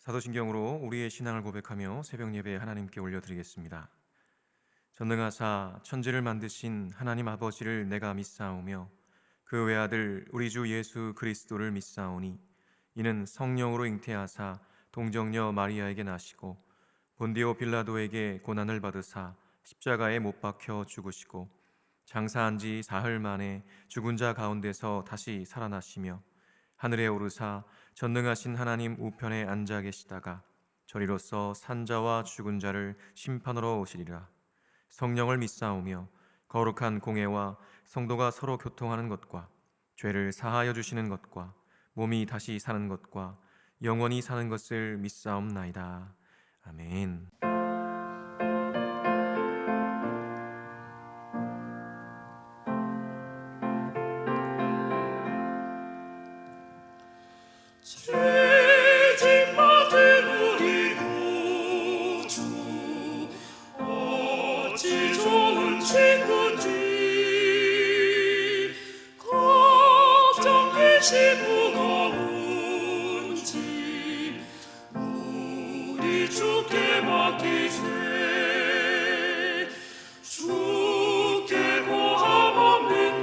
사도신경으로 우리의 신앙을 고백하며 새벽 예배 하나님께 올려드리겠습니다. 전능하사 천지를 만드신 하나님 아버지를 내가 믿사오며 그 외아들 우리 주 예수 그리스도를 믿사오니 이는 성령으로 잉태하사 동정녀 마리아에게 나시고 본디오 빌라도에게 고난을 받으사 십자가에 못 박혀 죽으시고 장사한 지 사흘 만에 죽은 자 가운데서 다시 살아나시며 하늘에 오르사 전능하신 하나님 우편에 앉아 계시다가 저리로서 산자와 죽은 자를 심판하러 오시리라. 성령을 믿사오며 거룩한 공회와 성도가 서로 교통하는 것과 죄를 사하여 주시는 것과 몸이 다시 사는 것과 영원히 사는 것을 믿사옵나이다. 아멘. 죄짐 받은 우리 구주 어찌 좋은 친구인지 걱정 근심 무거운 짐 우리 주께 맡기세 주께 고함 없는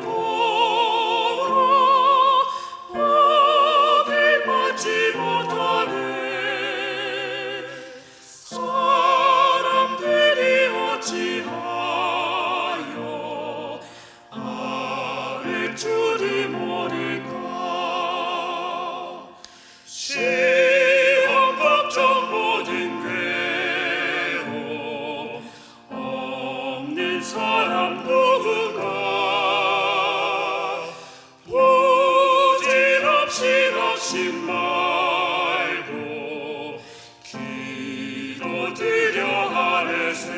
받지 못하네 사람들이 어찌하여 아를 줄이 모를까 시험 걱정 모든 괴로움 없는 사람 누구가 부질없이 낙심 말고 기도드려 하래세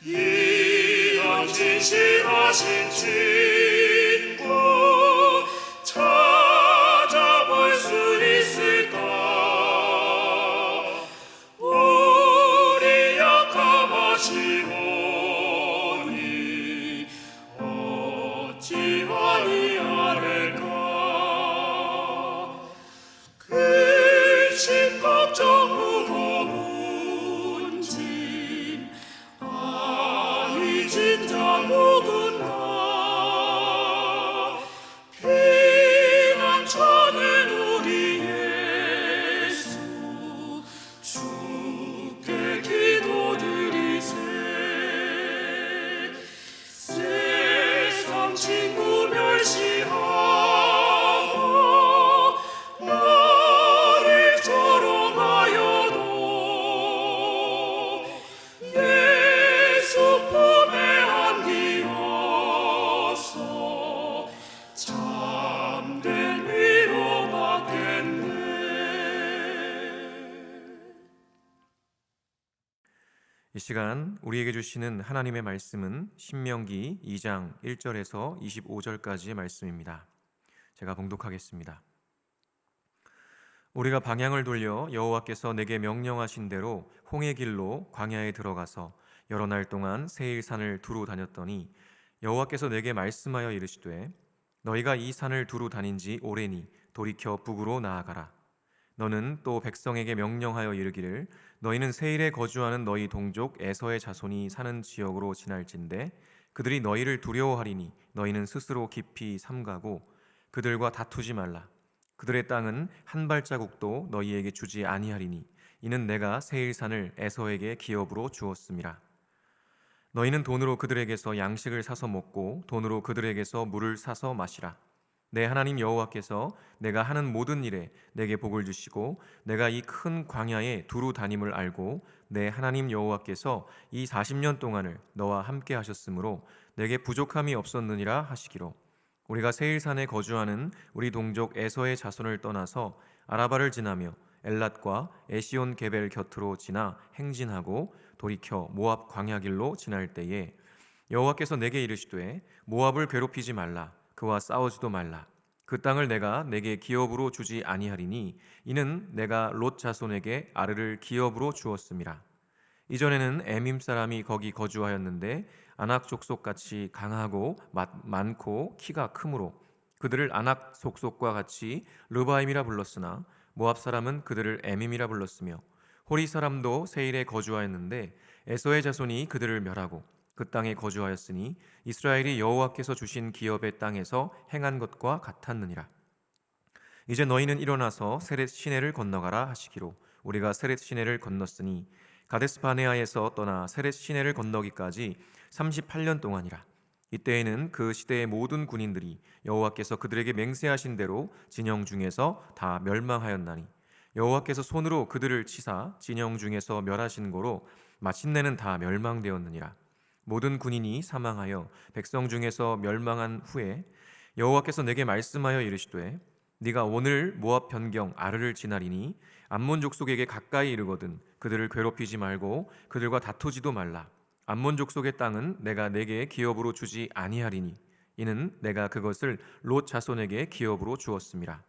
이런 진실하신 친구 찾아볼 수 있을까 우리 약함하시오니 어찌 아니하래까 근심 걱정 무거운 짐 아니 진짜 누군가 피난처는 우리 예수 주께 기도드리세 세상 친구 멸시하고 나를 조롱하여도 예수 품에 안기어서 참된 위로 받겠네. 이 시간 우리에게 주시는 하나님의 말씀은 신명기 2장 1절에서 25절까지의 말씀입니다. 제가 봉독하겠습니다. 우리가 방향을 돌려 여호와께서 내게 명령하신 대로 홍해 길로 광야에 들어가서 여러 날 동안 세일산을 두루 다녔더니 여호와께서 내게 말씀하여 이르시되 너희가 이 산을 두루 다닌 지 오래니 돌이켜 북으로 나아가라. 너는 또 백성에게 명령하여 이르기를 너희는 세일에 거주하는 너희 동족 에서의 자손이 사는 지역으로 지날진대 그들이 너희를 두려워하리니 너희는 스스로 깊이 삼가고 그들과 다투지 말라. 그들의 땅은 한 발자국도 너희에게 주지 아니하리니 이는 내가 세일산을 에서에게 기업으로 주었음이라. 너희는 돈으로 그들에게서 양식을 사서 먹고 돈으로 그들에게서 물을 사서 마시라. 내 하나님 여호와께서 내가 하는 모든 일에 내게 복을 주시고 내가 이 큰 광야에 두루 다님을 알고 내 하나님 여호와께서 이 40년 동안을 너와 함께 하셨으므로 내게 부족함이 없었느니라 하시기로 우리가 세일산에 거주하는 우리 동족 에서의 자손을 떠나서 아라바를 지나며 엘랏과 에시온 게벨 곁으로 지나 행진하고 돌이켜 모압 광야길로 지날 때에 여호와께서 내게 이르시되 모압을 괴롭히지 말라. 그와 싸우지도 말라. 그 땅을 내가 내게 기업으로 주지 아니하리니 이는 내가 롯 자손에게 아르를 기업으로 주었음이라. 이전에는 에밈 사람이 거기 거주하였는데 아낙 족속같이 강하고 많고 키가 크므로 그들을 아낙 족속과 같이 르바임이라 불렀으나 모압 사람은 그들을 에밈이라 불렀으며 호리 사람도 세일에 거주하였는데 에서의 자손이 그들을 멸하고 그 땅에 거주하였으니 이스라엘이 여호와께서 주신 기업의 땅에서 행한 것과 같았느니라. 이제 너희는 일어나서 세렛 시내를 건너가라 하시기로 우리가 세렛 시내를 건넜으니 가데스 바네아에서 떠나 세렛 시내를 건너기까지 38년 동안이라. 이때에는 그 시대의 모든 군인들이 여호와께서 그들에게 맹세하신 대로 진영 중에서 다 멸망하였나니 여호와께서 손으로 그들을 치사 진영 중에서 멸하신 고로 마침내는 다 멸망되었느니라. 모든 군인이 사망하여 백성 중에서 멸망한 후에 여호와께서 내게 말씀하여 이르시되 네가 오늘 모압 변경 아르를 지나리니 암몬 족속에게 가까이 이르거든 그들을 괴롭히지 말고 그들과 다투지도 말라. 암몬 족속의 땅은 내가 내게 기업으로 주지 아니하리니 이는 내가 그것을 롯 자손에게 기업으로 주었음이라.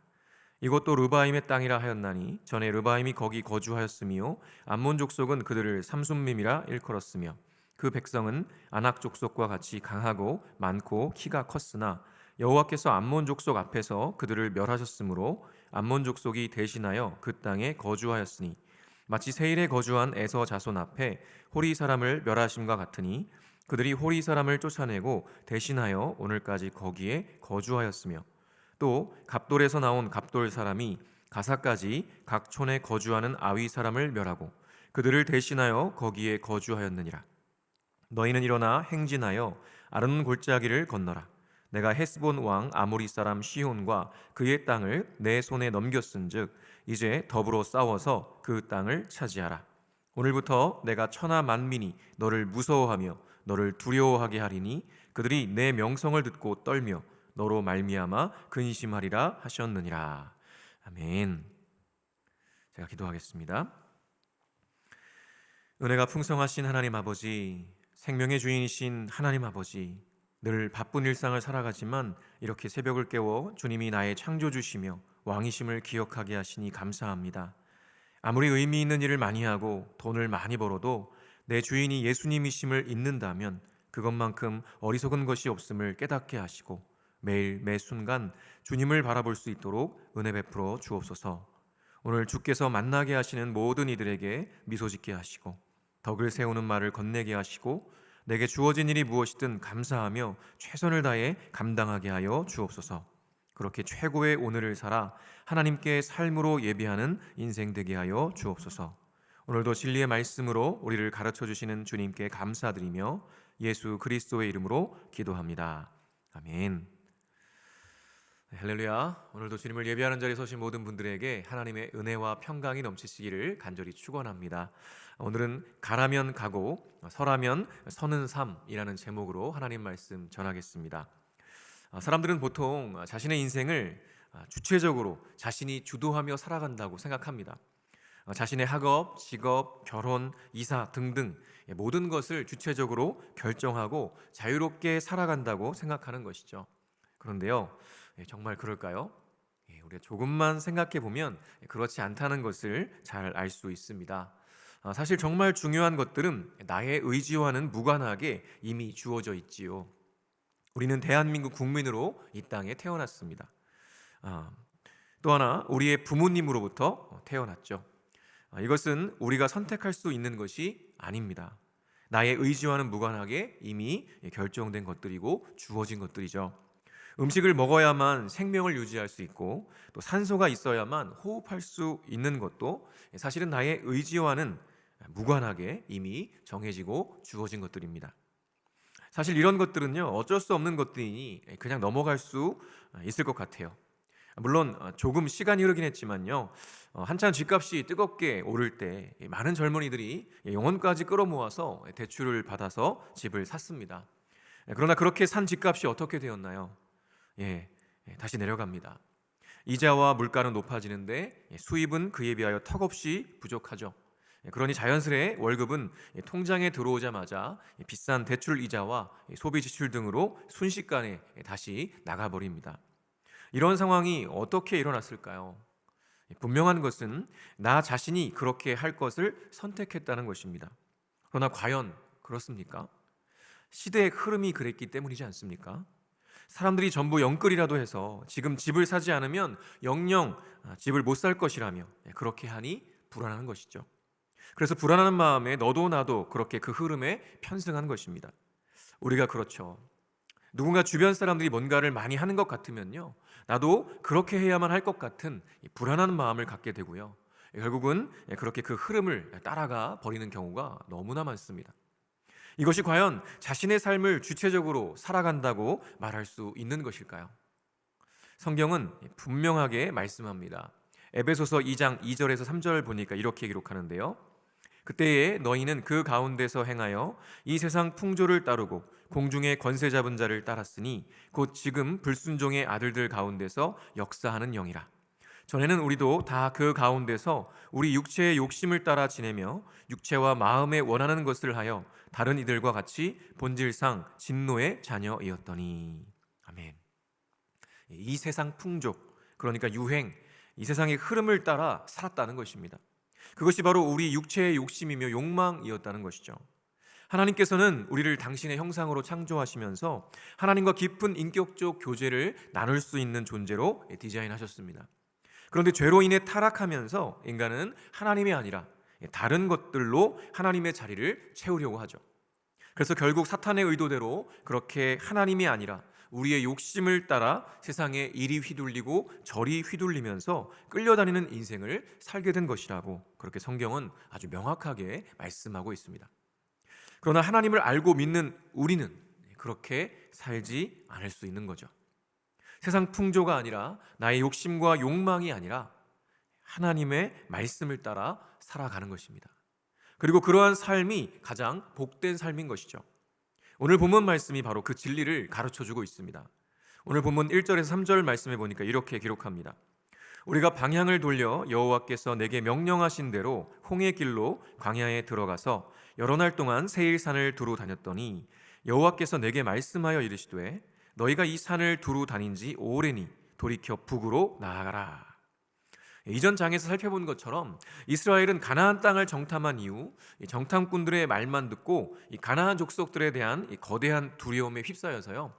이것도 르바임의 땅이라 하였나니 전에 르바임이 거기 거주하였으며 암몬 족속은 그들을 삼순밈이라 일컬었으며 그 백성은 아낙 족속과 같이 강하고 많고 키가 컸으나 여호와께서 암몬 족속 앞에서 그들을 멸하셨으므로 암몬 족속이 대신하여 그 땅에 거주하였으니 마치 세일에 거주한 에서 자손 앞에 호리 사람을 멸하심과 같으니 그들이 호리 사람을 쫓아내고 대신하여 오늘까지 거기에 거주하였으며 또 갑돌에서 나온 갑돌 사람이 가사까지 각 촌에 거주하는 아위 사람을 멸하고 그들을 대신하여 거기에 거주하였느니라. 너희는 일어나 행진하여 아르논 골짜기를 건너라. 내가 헤스본 왕 아모리 사람 시혼과 그의 땅을 내 손에 넘겼은즉 이제 더불어 싸워서 그 땅을 차지하라. 오늘부터 내가 천하 만민이 너를 무서워하며 너를 두려워하게 하리니 그들이 내 명성을 듣고 떨며 너로 말미암아 근심하리라 하셨느니라. 아멘. 제가 기도하겠습니다. 은혜가 풍성하신 하나님 아버지, 생명의 주인이신 하나님 아버지, 늘 바쁜 일상을 살아가지만 이렇게 새벽을 깨워 주님이 나의 창조주시며 왕이심을 기억하게 하시니 감사합니다. 아무리 의미 있는 일을 많이 하고 돈을 많이 벌어도 내 주인이 예수님이심을 잊는다면 그것만큼 어리석은 것이 없음을 깨닫게 하시고 매일 매 순간 주님을 바라볼 수 있도록 은혜 베풀어 주옵소서. 오늘 주께서 만나게 하시는 모든 이들에게 미소 짓게 하시고 덕을 세우는 말을 건네게 하시고 내게 주어진 일이 무엇이든 감사하며 최선을 다해 감당하게 하여 주옵소서. 그렇게 최고의 오늘을 살아 하나님께 삶으로 예비하는 인생 되게 하여 주옵소서. 오늘도 진리의 말씀으로 우리를 가르쳐 주시는 주님께 감사드리며 예수 그리스도의 이름으로 기도합니다. 아멘. 할렐루야. 오늘도 주님을 예배하는 자리에 서신 모든 분들에게 하나님의 은혜와 평강이 넘치시기를 간절히 축원합니다. 오늘은 가라면 가고 서라면 서는 삶이라는 제목으로 하나님 말씀 전하겠습니다. 사람들은 보통 자신의 인생을 주체적으로 자신이 주도하며 살아간다고 생각합니다. 자신의 학업, 직업, 결혼, 이사 등등 모든 것을 주체적으로 결정하고 자유롭게 살아간다고 생각하는 것이죠. 그런데요, 정말 그럴까요? 우리가 조금만 생각해 보면 그렇지 않다는 것을 잘 알 수 있습니다. 사실 정말 중요한 것들은 나의 의지와는 무관하게 이미 주어져 있지요. 우리는 대한민국 국민으로 이 땅에 태어났습니다. 또 하나, 우리의 부모님으로부터 태어났죠. 이것은 우리가 선택할 수 있는 것이 아닙니다. 나의 의지와는 무관하게 이미 결정된 것들이고 주어진 것들이죠. 음식을 먹어야만 생명을 유지할 수 있고 또 산소가 있어야만 호흡할 수 있는 것도 사실은 나의 의지와는 무관하게 이미 정해지고 주어진 것들입니다. 사실 이런 것들은요, 어쩔 수 없는 것들이니 그냥 넘어갈 수 있을 것 같아요. 물론 조금 시간이 흐르긴 했지만요, 한참 집값이 뜨겁게 오를 때 많은 젊은이들이 영혼까지 끌어모아서 대출을 받아서 집을 샀습니다. 그러나 그렇게 산 집값이 어떻게 되었나요? 다시 내려갑니다. 이자와 물가는 높아지는데 수입은 그에 비하여 턱없이 부족하죠. 그러니 자연스레 월급은 통장에 들어오자마자 비싼 대출 이자와 소비 지출 등으로 순식간에 다시 나가버립니다. 이런 상황이 어떻게 일어났을까요? 분명한 것은 나 자신이 그렇게 할 것을 선택했다는 것입니다. 그러나 과연 그렇습니까? 시대의 흐름이 그랬기 때문이지 않습니까? 사람들이 전부 영끌이라도 해서 지금 집을 사지 않으면 영영 집을 못 살 것이라며 그렇게 하니 불안한 것이죠. 그래서 불안한 마음에 너도 나도 그렇게 그 흐름에 편승한 것입니다. 우리가 그렇죠. 누군가 주변 사람들이 뭔가를 많이 하는 것 같으면요, 나도 그렇게 해야만 할 것 같은 이 불안한 마음을 갖게 되고요, 결국은 그렇게 그 흐름을 따라가 버리는 경우가 너무나 많습니다. 이것이 과연 자신의 삶을 주체적으로 살아간다고 말할 수 있는 것일까요? 성경은 분명하게 말씀합니다. 에베소서 2장 2절에서 3절 보니까 이렇게 기록하는데요, 그때에 너희는 그 가운데서 행하여 이 세상 풍조를 따르고 공중의 권세 잡은 자를 따랐으니 곧 지금 불순종의 아들들 가운데서 역사하는 영이라. 전에는 우리도 다 그 가운데서 우리 육체의 욕심을 따라 지내며 육체와 마음에 원하는 것을 하여 다른 이들과 같이 본질상 진노의 자녀이었더니. 아멘. 이 세상 풍조, 그러니까 유행, 이 세상의 흐름을 따라 살았다는 것입니다. 그것이 바로 우리 육체의 욕심이며 욕망이었다는 것이죠. 하나님께서는 우리를 당신의 형상으로 창조하시면서 하나님과 깊은 인격적 교제를 나눌 수 있는 존재로 디자인하셨습니다. 그런데 죄로 인해 타락하면서 인간은 하나님이 아니라 다른 것들로 하나님의 자리를 채우려고 하죠. 그래서 결국 사탄의 의도대로 그렇게 하나님이 아니라 우리의 욕심을 따라 세상에 이리 휘둘리고 저리 휘둘리면서 끌려다니는 인생을 살게 된 것이라고, 그렇게 성경은 아주 명확하게 말씀하고 있습니다. 그러나 하나님을 알고 믿는 우리는 그렇게 살지 않을 수 있는 거죠. 세상 풍조가 아니라, 나의 욕심과 욕망이 아니라 하나님의 말씀을 따라 살아가는 것입니다. 그리고 그러한 삶이 가장 복된 삶인 것이죠. 오늘 본문 말씀이 바로 그 진리를 가르쳐주고 있습니다. 오늘 본문 1절에서 3절 말씀에 보니까 이렇게 기록합니다. 우리가 방향을 돌려 여호와께서 내게 명령하신 대로 홍해 길로 광야에 들어가서 여러 날 동안 세일산을 두루 다녔더니 여호와께서 내게 말씀하여 이르시되 너희가 이 산을 두루 다닌 지 오래니 돌이켜 북으로 나아가라. 이전 장에서 살펴본 것처럼 이스라엘은 가나안 땅을 정탐한 이후 정탐꾼들의 말만 듣고 이 가나안 족속들에 대한 이 거대한 두려움에 휩싸여서요,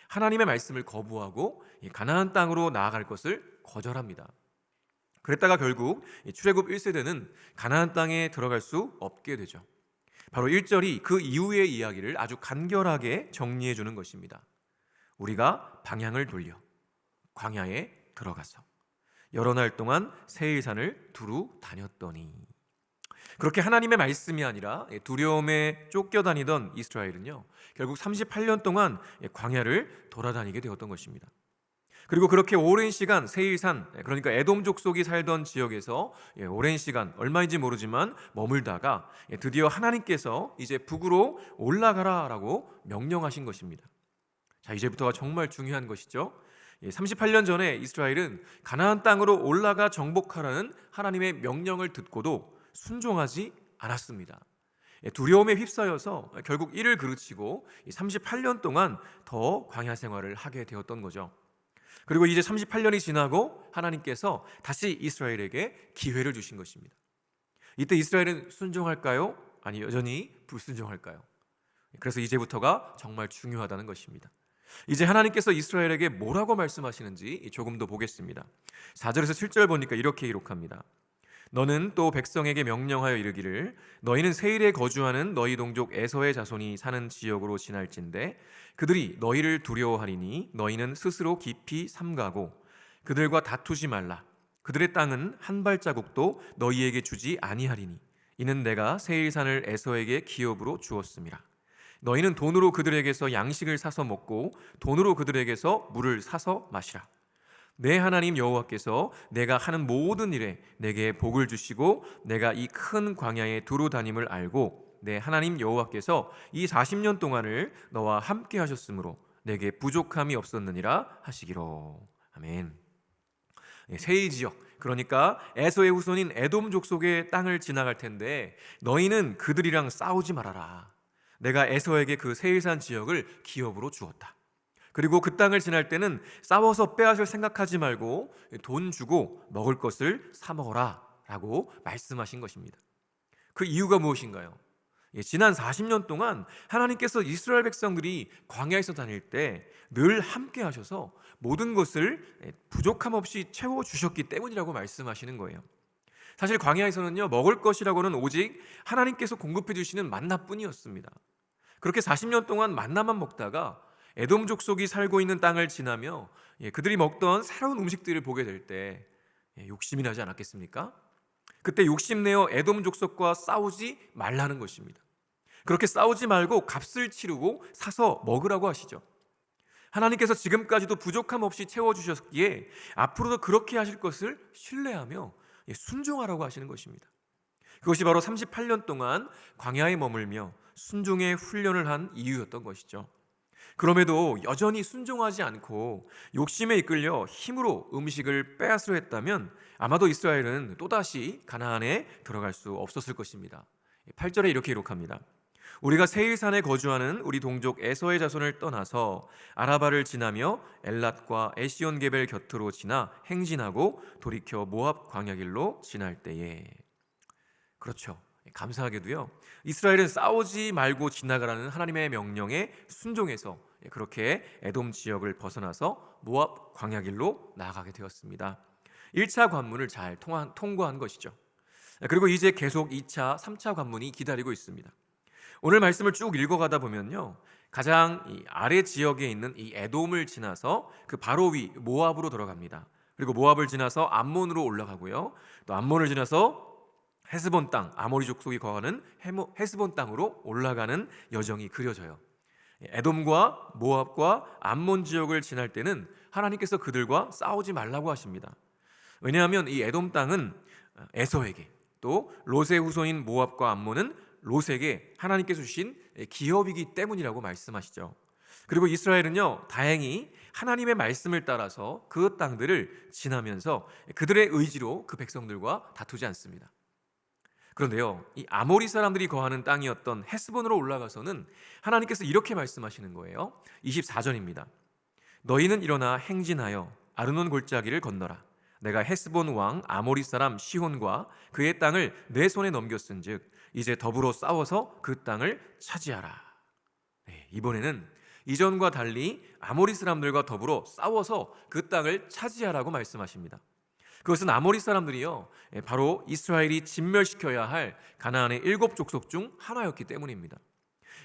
하나님의 말씀을 거부하고 이 가나안 땅으로 나아갈 것을 거절합니다. 그랬다가 결국 출애굽 1세대는 가나안 땅에 들어갈 수 없게 되죠. 바로 1절이 그 이후의 이야기를 아주 간결하게 정리해 주는 것입니다. 우리가 방향을 돌려 광야에 들어가서 여러 날 동안 세일산을 두루 다녔더니. 그렇게 하나님의 말씀이 아니라 두려움에 쫓겨다니던 이스라엘은요, 결국 38년 동안 광야를 돌아다니게 되었던 것입니다. 그리고 그렇게 오랜 시간 세일산, 그러니까 에돔 족속이 살던 지역에서 오랜 시간, 얼마인지 모르지만 머물다가 드디어 하나님께서 이제 북으로 올라가라라고 명령하신 것입니다. 자, 이제부터가 정말 중요한 것이죠. 38년 전에 이스라엘은 가나안 땅으로 올라가 정복하라는 하나님의 명령을 듣고도 순종하지 않았습니다. 두려움에 휩싸여서 결국 이를 그르치고 38년 동안 더 광야 생활을 하게 되었던 거죠. 그리고 이제 38년이 지나고 하나님께서 다시 이스라엘에게 기회를 주신 것입니다. 이때 이스라엘은 순종할까요? 아니 여전히 불순종할까요? 그래서 이제부터가 정말 중요하다는 것입니다. 이제 하나님께서 이스라엘에게 뭐라고 말씀하시는지 조금 더 보겠습니다. 4절에서 7절 보니까 이렇게 기록합니다. 너는 또 백성에게 명령하여 이르기를 너희는 세일에 거주하는 너희 동족 에서의 자손이 사는 지역으로 지날진대 그들이 너희를 두려워하리니 너희는 스스로 깊이 삼가고 그들과 다투지 말라. 그들의 땅은 한 발자국도 너희에게 주지 아니하리니 이는 내가 세일산을 에서에게 기업으로 주었음이라. 너희는 돈으로 그들에게서 양식을 사서 먹고 돈으로 그들에게서 물을 사서 마시라. 내 하나님 여호와께서 내가 하는 모든 일에 내게 복을 주시고 내가 이 큰 광야에 두루 다님을 알고 내 하나님 여호와께서 이 40년 동안을 너와 함께 하셨으므로 내게 부족함이 없었느니라 하시기로. 아멘. 세일 지역, 그러니까 에서의 후손인 에돔 족속의 땅을 지나갈 텐데 너희는 그들이랑 싸우지 말아라. 내가 에서에게 그 세일산 지역을 기업으로 주었다. 그리고 그 땅을 지날 때는 싸워서 빼앗을 생각하지 말고 돈 주고 먹을 것을 사 먹어라 라고 말씀하신 것입니다. 그 이유가 무엇인가요? 지난 40년 동안 하나님께서 이스라엘 백성들이 광야에서 다닐 때 늘 함께 하셔서 모든 것을 부족함 없이 채워주셨기 때문이라고 말씀하시는 거예요. 사실 광야에서는요, 먹을 것이라고는 오직 하나님께서 공급해 주시는 만나뿐이었습니다. 그렇게 40년 동안 만나만 먹다가 에돔 족속이 살고 있는 땅을 지나며 그들이 먹던 새로운 음식들을 보게 될 때 욕심이 나지 않았겠습니까? 그때 욕심내어 에돔 족속과 싸우지 말라는 것입니다. 그렇게 싸우지 말고 값을 치르고 사서 먹으라고 하시죠. 하나님께서 지금까지도 부족함 없이 채워주셨기에 앞으로도 그렇게 하실 것을 신뢰하며 순종하라고 하시는 것입니다. 그것이 바로 38년 동안 광야에 머물며 순종의 훈련을 한 이유였던 것이죠. 그럼에도 여전히 순종하지 않고 욕심에 이끌려 힘으로 음식을 빼앗으려 했다면 아마도 이스라엘은 또다시 가나안에 들어갈 수 없었을 것입니다. 8절에 이렇게 기록합니다. 우리가 세일산에 거주하는 우리 동족 에서의 자손을 떠나서 아라바를 지나며 엘랏과 에시온게벨 곁으로 지나 행진하고 돌이켜 모압 광야길로 지날 때에. 그렇죠. 감사하게도요, 이스라엘은 싸우지 말고 지나가라는 하나님의 명령에 순종해서 그렇게 에돔 지역을 벗어나서 모압 광야길로 나아가게 되었습니다. 1차 관문을 잘 통과한 것이죠. 그리고 이제 계속 2차, 3차 관문이 기다리고 있습니다. 오늘 말씀을 쭉 읽어가다 보면요, 가장 이 아래 지역에 있는 이 에돔을 지나서 그 바로 위 모압으로 들어갑니다. 그리고 모압을 지나서 암몬으로 올라가고요, 또 암몬을 지나서 헤스본 땅, 아모리 족속이 거하는 헤스본 땅으로 올라가는 여정이 그려져요. 에돔과 모압과 암몬 지역을 지날 때는 하나님께서 그들과 싸우지 말라고 하십니다. 왜냐하면 이 에돔 땅은 에서에게, 또 롯의 후손인 모압과 암몬은 롯에게 하나님께서 주신 기업이기 때문이라고 말씀하시죠. 그리고 이스라엘은요, 다행히 하나님의 말씀을 따라서 그 땅들을 지나면서 그들의 의지로 그 백성들과 다투지 않습니다. 그런데요, 이 아모리 사람들이 거하는 땅이었던 헤스본으로 올라가서는 하나님께서 이렇게 말씀하시는 거예요. 24절입니다. 너희는 일어나 행진하여 아르논 골짜기를 건너라. 내가 헤스본 왕 아모리 사람 시혼과 그의 땅을 내 손에 넘겼은즉 이제 더불어 싸워서 그 땅을 차지하라. 이번에는 이전과 달리 아모리 사람들과 더불어 싸워서 그 땅을 차지하라고 말씀하십니다. 그것은 아모리 사람들이요, 바로 이스라엘이 진멸시켜야 할 가나안의 7족속 중 하나였기 때문입니다.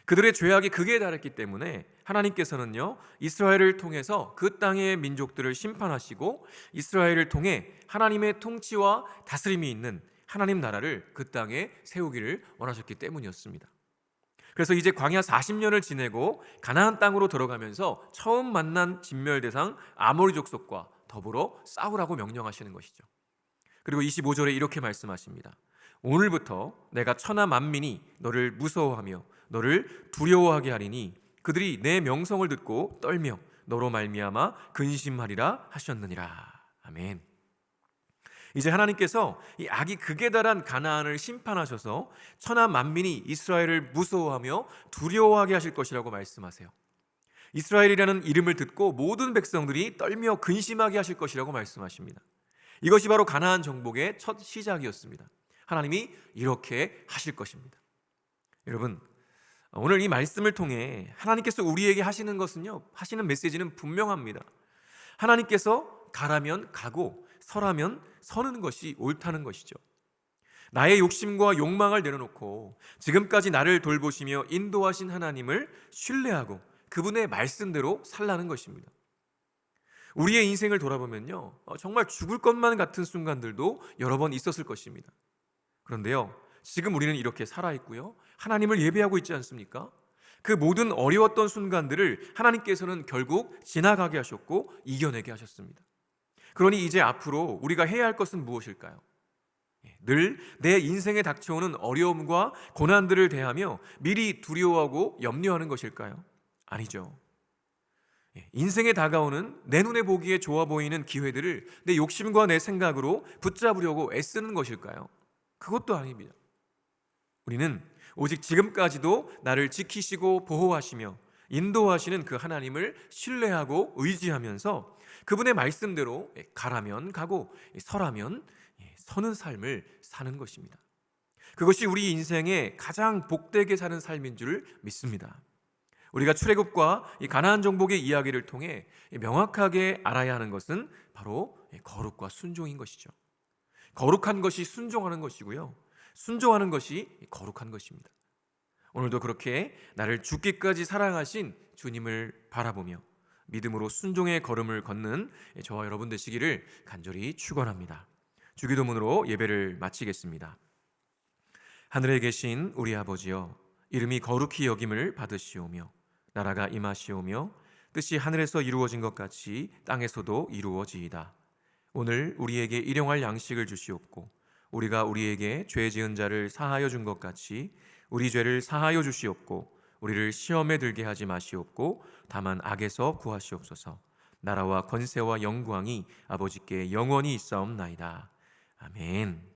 그들의 죄악이 극에 달했기 때문에 하나님께서는요, 이스라엘을 통해서 그 땅의 민족들을 심판하시고 이스라엘을 통해 하나님의 통치와 다스림이 있는 하나님 나라를 그 땅에 세우기를 원하셨기 때문이었습니다. 그래서 이제 광야 40년을 지내고 가나안 땅으로 들어가면서 처음 만난 진멸 대상 아모리 족속과 더불어 싸우라고 명령하시는 것이죠. 그리고 25절에 이렇게 말씀하십니다. 오늘부터 내가 천하 만민이 너를 무서워하며 너를 두려워하게 하리니 그들이 내 명성을 듣고 떨며 너로 말미암아 근심하리라 하셨느니라. 아멘. 이제 하나님께서 이 악이 극에 달한 가나안을 심판하셔서 천하 만민이 이스라엘을 무서워하며 두려워하게 하실 것이라고 말씀하세요. 이스라엘이라는 이름을 듣고 모든 백성들이 떨며 근심하게 하실 것이라고 말씀하십니다. 이것이 바로 가나안 정복의 첫 시작이었습니다. 하나님이 이렇게 하실 것입니다. 여러분, 오늘 이 말씀을 통해 하나님께서 우리에게 하시는 것은요, 하시는 메시지는 분명합니다. 하나님께서 가라면 가고 서라면 서는 것이 옳다는 것이죠. 나의 욕심과 욕망을 내려놓고 지금까지 나를 돌보시며 인도하신 하나님을 신뢰하고 그분의 말씀대로 살라는 것입니다. 우리의 인생을 돌아보면요, 정말 죽을 것만 같은 순간들도 여러 번 있었을 것입니다. 그런데요, 지금 우리는 이렇게 살아있고요, 하나님을 예배하고 있지 않습니까? 그 모든 어려웠던 순간들을 하나님께서는 결국 지나가게 하셨고 이겨내게 하셨습니다. 그러니 이제 앞으로 우리가 해야 할 것은 무엇일까요? 늘 내 인생에 닥쳐오는 어려움과 고난들을 대하며 미리 두려워하고 염려하는 것일까요? 아니죠. 인생에 다가오는 내 눈에 보기에 좋아 보이는 기회들을 내 욕심과 내 생각으로 붙잡으려고 애쓰는 것일까요? 그것도 아닙니다. 우리는 오직 지금까지도 나를 지키시고 보호하시며 인도하시는 그 하나님을 신뢰하고 의지하면서 그분의 말씀대로 가라면 가고 서라면 서는 삶을 사는 것입니다. 그것이 우리 인생에 가장 복되게 사는 삶인 줄 믿습니다. 우리가 출애굽과 이 가나안 정복의 이야기를 통해 명확하게 알아야 하는 것은 바로 거룩과 순종인 것이죠. 거룩한 것이 순종하는 것이고요, 순종하는 것이 거룩한 것입니다. 오늘도 그렇게 나를 죽기까지 사랑하신 주님을 바라보며 믿음으로 순종의 걸음을 걷는 저와 여러분 되시기를 간절히 축원합니다. 주기도문으로 예배를 마치겠습니다. 하늘에 계신 우리 아버지여, 이름이 거룩히 여김을 받으시오며 나라가 임하시오며 뜻이 하늘에서 이루어진 것 같이 땅에서도 이루어지이다. 오늘 우리에게 일용할 양식을 주시옵고 우리가 우리에게 죄 지은 자를 사하여 준 것 같이 우리 죄를 사하여 주시옵고 우리를 시험에 들게 하지 마시옵고 다만 악에서 구하시옵소서. 나라와 권세와 영광이 아버지께 영원히 있사옵나이다. 아멘.